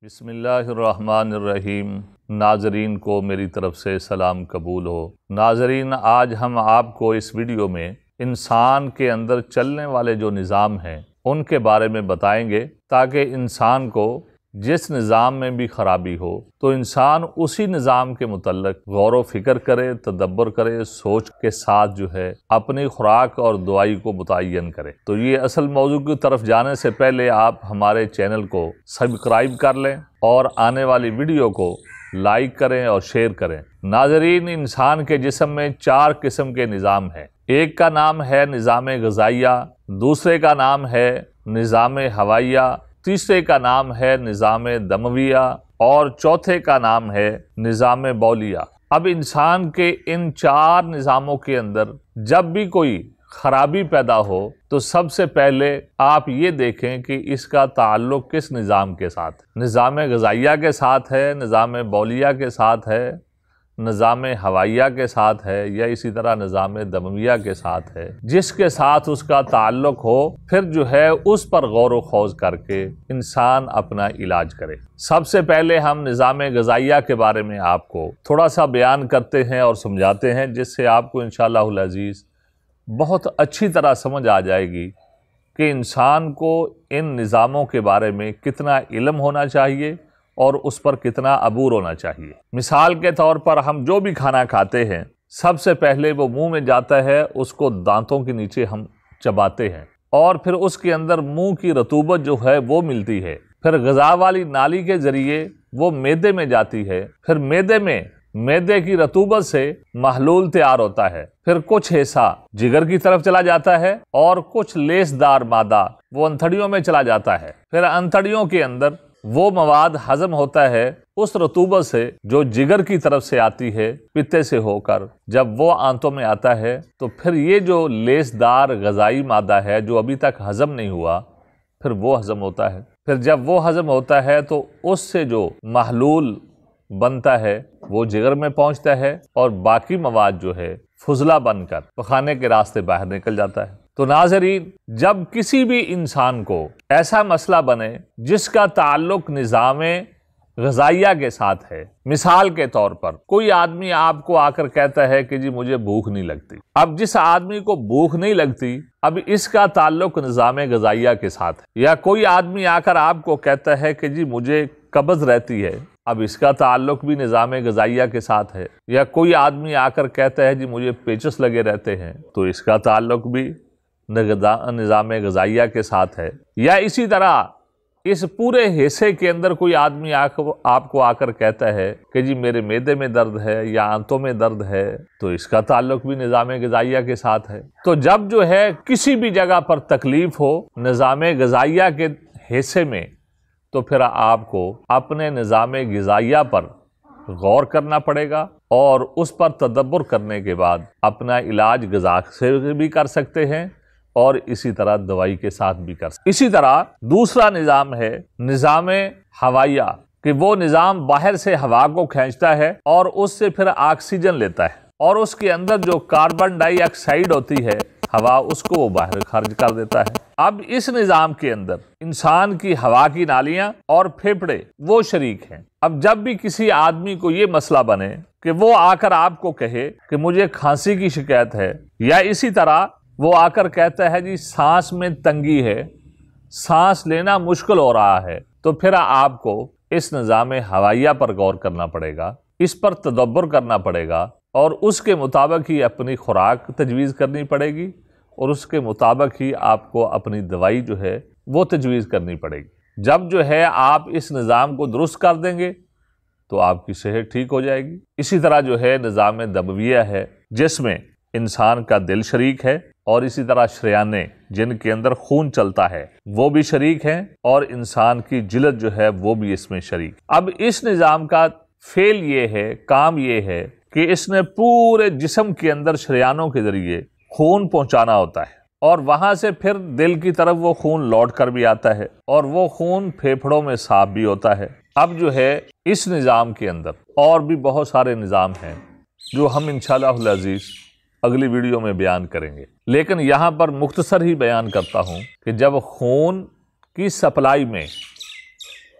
بسم اللہ الرحمن الرحیم۔ ناظرین کو میری طرف سے سلام قبول ہو۔ ناظرین، آج ہم آپ کو اس ویڈیو میں انسان کے اندر چلنے والے جو نظام ہیں ان کے بارے میں بتائیں گے، تاکہ انسان کو جس نظام میں بھی خرابی ہو تو انسان اسی نظام کے متعلق غور و فکر کرے، تدبر کرے، سوچ کے ساتھ جو ہے اپنی خوراک اور دوائی کو متعین کرے۔ تو یہ اصل موضوع کی طرف جانے سے پہلے آپ ہمارے چینل کو سبسکرائب کر لیں اور آنے والی ویڈیو کو لائک کریں اور شیئر کریں۔ ناظرین، انسان کے جسم میں 4 قسم کے نظام ہیں۔ ایک کا نام ہے نظام غذائیہ، دوسرے کا نام ہے نظام ہوائیہ، تیسرے کا نام ہے نظام دمویہ اور چوتھے کا نام ہے نظام بولیہ۔ اب انسان کے ان 4 نظاموں کے اندر جب بھی کوئی خرابی پیدا ہو تو سب سے پہلے آپ یہ دیکھیں کہ اس کا تعلق کس نظام کے ساتھ، نظام غذائیہ کے ساتھ ہے، نظام بولیہ کے ساتھ ہے، نظام ہوائیہ کے ساتھ ہے، یا اسی طرح نظام دمویہ کے ساتھ ہے۔ جس کے ساتھ اس کا تعلق ہو پھر جو ہے اس پر غور و خوض کر کے انسان اپنا علاج کرے۔ سب سے پہلے ہم نظام غذائیہ کے بارے میں آپ کو تھوڑا سا بیان کرتے ہیں اور سمجھاتے ہیں، جس سے آپ کو انشاءاللہ العزیز بہت اچھی طرح سمجھ آ جائے گی کہ انسان کو ان نظاموں کے بارے میں کتنا علم ہونا چاہیے اور اس پر کتنا عبور ہونا چاہیے۔ مثال کے طور پر ہم جو بھی کھانا کھاتے ہیں سب سے پہلے وہ منہ میں جاتا ہے، اس کو دانتوں کے نیچے ہم چباتے ہیں اور پھر اس کے اندر منہ کی رطوبت جو ہے وہ ملتی ہے، پھر غذا والی نالی کے ذریعے وہ معدے میں جاتی ہے، پھر معدے کی رطوبت سے محلول تیار ہوتا ہے، پھر کچھ حصہ جگر کی طرف چلا جاتا ہے اور کچھ لیس دار مادہ وہ انتڑیوں میں چلا جاتا ہے، پھر انتڑیوں کے اندر وہ مواد ہضم ہوتا ہے اس رطوبت سے جو جگر کی طرف سے آتی ہے پتے سے ہو کر، جب وہ آنتوں میں آتا ہے تو پھر یہ جو لیس دار غذائی مادہ ہے جو ابھی تک ہضم نہیں ہوا پھر وہ ہضم ہوتا ہے، پھر جب وہ ہضم ہوتا ہے تو اس سے جو محلول بنتا ہے وہ جگر میں پہنچتا ہے اور باقی مواد جو ہے فضلہ بن کر پخانے کے راستے باہر نکل جاتا ہے۔ تو ناظرین، جب کسی بھی انسان کو ایسا مسئلہ بنے جس کا تعلق نظام غذائیہ کے ساتھ ہے، مثال کے طور پر کوئی آدمی آپ کو آ کر کہتا ہے کہ جی مجھے بھوک نہیں لگتی، اب جس آدمی کو بھوک نہیں لگتی اب اس کا تعلق نظام غذائیہ کے ساتھ ہے، یا کوئی آدمی آ کر آپ کو کہتا ہے کہ جی مجھے قبض رہتی ہے، اب اس کا تعلق بھی نظام غذائیہ کے ساتھ ہے، یا کوئی آدمی آ کر کہتا ہے جی مجھے پیچس لگے رہتے ہیں تو اس کا تعلق بھی نظام غذائیہ کے ساتھ ہے، یا اسی طرح اس پورے حصے کے اندر کوئی آدمی آپ کو آ کر کہتا ہے کہ جی میرے معدے میں درد ہے یا آنتوں میں درد ہے تو اس کا تعلق بھی نظام غذائیہ کے ساتھ ہے۔ تو جب جو ہے کسی بھی جگہ پر تکلیف ہو نظام غذائیہ کے حصے میں تو پھر آپ کو اپنے نظام غذائیہ پر غور کرنا پڑے گا اور اس پر تدبر کرنے کے بعد اپنا علاج غذا سے بھی کر سکتے ہیں اور اسی طرح دوائی کے ساتھ بھی کر سکتے ہیں۔ اسی طرح دوسرا نظام ہے نظام ہوائیہ، کہ وہ نظام باہر سے ہوا کو کھینچتا ہے اور اس سے پھر آکسیجن لیتا ہے اور اس کے اندر جو کاربن ڈائی آکسائیڈ ہوتی ہے ہوا، اس کو وہ باہر خارج کر دیتا ہے۔ اب اس نظام کے اندر انسان کی ہوا کی نالیاں اور پھیپھڑے وہ شریک ہیں۔ اب جب بھی کسی آدمی کو یہ مسئلہ بنے کہ وہ آ کر آپ کو کہے کہ مجھے کھانسی کی شکایت ہے، یا اسی طرح وہ آ کر کہتا ہے جی سانس میں تنگی ہے، سانس لینا مشکل ہو رہا ہے، تو پھر آپ کو اس نظام ہوائیہ پر غور کرنا پڑے گا، اس پر تدبر کرنا پڑے گا اور اس کے مطابق ہی اپنی خوراک تجویز کرنی پڑے گی اور اس کے مطابق ہی آپ کو اپنی دوائی جو ہے وہ تجویز کرنی پڑے گی۔ جب جو ہے آپ اس نظام کو درست کر دیں گے تو آپ کی صحت ٹھیک ہو جائے گی۔ اسی طرح جو ہے نظام دمویہ ہے، جس میں انسان کا دل شریک ہے اور اسی طرح شریانے جن کے اندر خون چلتا ہے وہ بھی شریک ہیں اور انسان کی جلد جو ہے وہ بھی اس میں شریک۔ اب اس نظام کا فعل یہ ہے، کام یہ ہے کہ اس نے پورے جسم کے اندر شریانوں کے ذریعے خون پہنچانا ہوتا ہے اور وہاں سے پھر دل کی طرف وہ خون لوٹ کر بھی آتا ہے اور وہ خون پھیپھڑوں میں صاف بھی ہوتا ہے۔ اب جو ہے اس نظام کے اندر اور بھی بہت سارے نظام ہیں جو ہم انشاءاللہ العزیز اگلی ویڈیو میں بیان کریں گے، لیکن یہاں پر مختصر ہی بیان کرتا ہوں کہ جب خون کی سپلائی میں